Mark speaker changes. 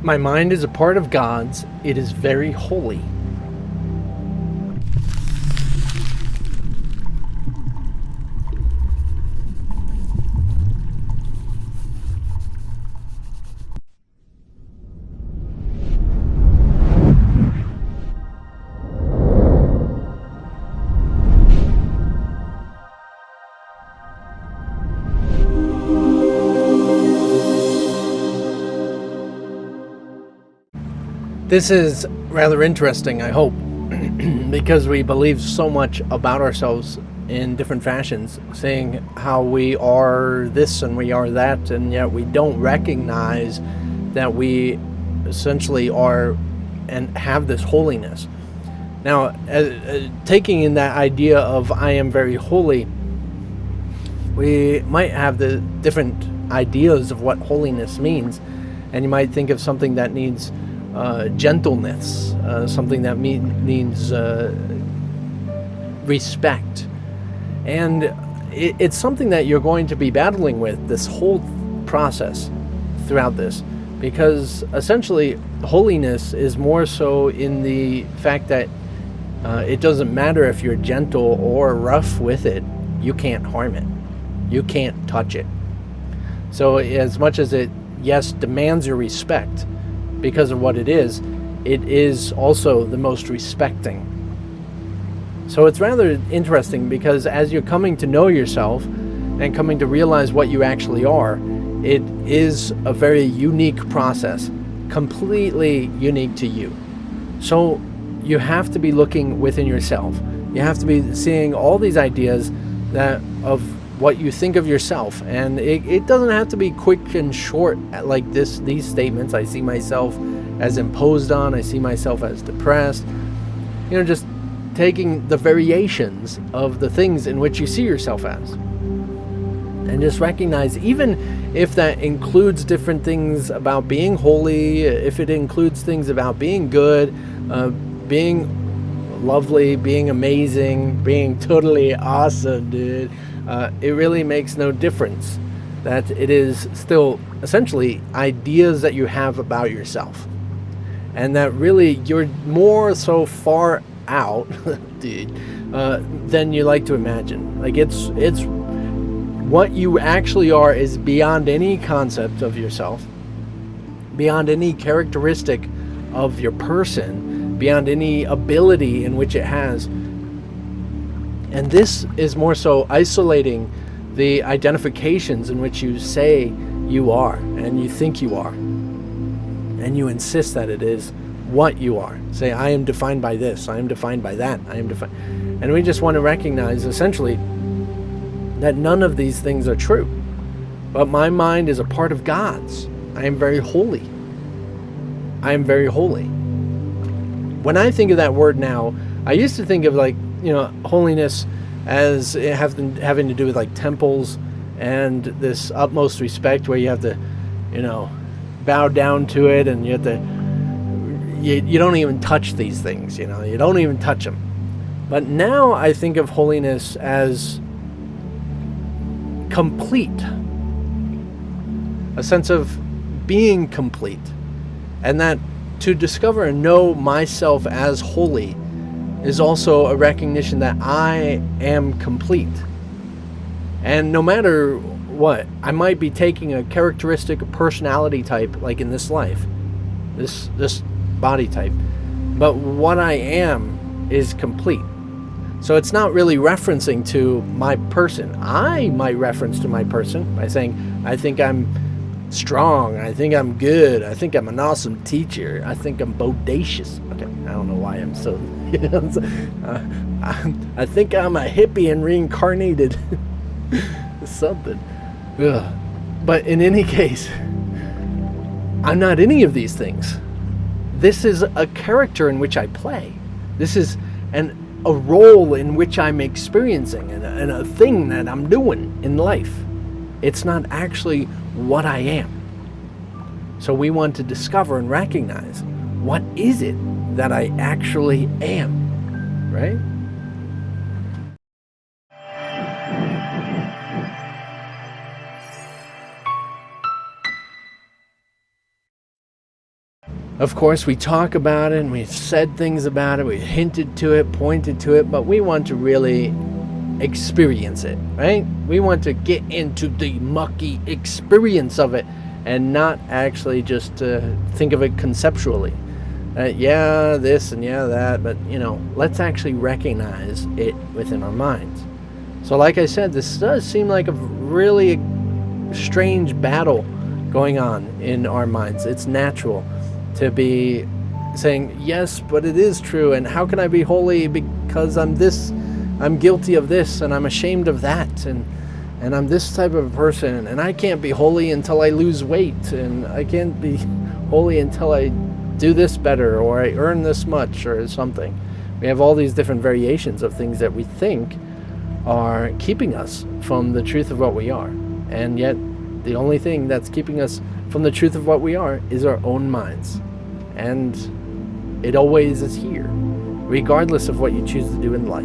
Speaker 1: My mind is a part of God's. It is very holy. This is rather interesting, I hope, because we believe so much about ourselves in different fashions, saying how we are this and we are that, and yet we don't recognize that we essentially are and have this holiness. Now, taking in that idea of I am very holy, we might have the different ideas of what holiness means, and you might think of something that needs gentleness, something that means respect. And it's something that you're going to be battling with this whole process throughout this, because essentially holiness is more so in the fact that it doesn't matter if you're gentle or rough with it, you can't harm it. You can't touch it. So as much as it, yes, demands your respect, because of what it is also the most respecting. So it's rather interesting, because as you're coming to know yourself and coming to realize what you actually are, it is a very unique process, completely unique to you. So you have to be looking within yourself. You have to be seeing all these ideas that of what you think of yourself, and it doesn't have to be quick and short like these statements. I see myself as imposed on, I see myself as depressed, just taking the variations of the things in which you see yourself as, and just recognize, even if that includes different things about being holy, if it includes things about being good, being lovely, being amazing, being totally awesome, dude, it really makes no difference. That it is still essentially ideas that you have about yourself, and that really you're more so far out, dude, than you like to imagine. Like it's what you actually are is beyond any concept of yourself, beyond any characteristic of your person, beyond any ability in which it has. And this is more so isolating the identifications in which you say you are and you think you are, and you insist that it is what you are. Say, I am defined by this, I am defined by that, I am defined. And we just want to recognize essentially that none of these things are true. But my mind is a part of God's. I am very holy. I am very holy. When I think of that word now, I used to think of holiness as having to do with like temples and this utmost respect where you have to, bow down to it, and you have to, you don't even touch these things, you don't even touch them. But now I think of holiness as complete, a sense of being complete, and that to discover and know myself as holy is also a recognition that I am complete. And no matter what, I might be taking a characteristic, a personality type, like in this life, this body type, but what I am is complete. So it's not really referencing to my person. I might reference to my person by saying, I think I'm strong, I think I'm good, I think I'm an awesome teacher, I think I'm bodacious. Okay, I don't know why I'm so, I think I'm a hippie and reincarnated something. Ugh. But in any case, I'm not any of these things. This is a character in which I play. This is a role in which I'm experiencing, and a thing that I'm doing in life. It's not actually what I am. So we want to discover and recognize, what is it that I actually am, right? Of course, we talk about it and we've said things about it, we've hinted to it, pointed to it, but we want to really experience it, right? We want to get into the mucky experience of it and not actually just think of it conceptually. Yeah, this and yeah, that, but let's actually recognize it within our minds. So like I said, this does seem like a really strange battle going on in our minds. It's natural to be saying, yes, but it is true, and how can I be holy because I'm guilty of this, and I'm ashamed of that, and I'm this type of person, and I can't be holy until I lose weight, and I can't be holy until I do this better, or I earn this much, or something. We have all these different variations of things that we think are keeping us from the truth of what we are, and yet the only thing that's keeping us from the truth of what we are is our own minds. And it always is here, regardless of what you choose to do in life.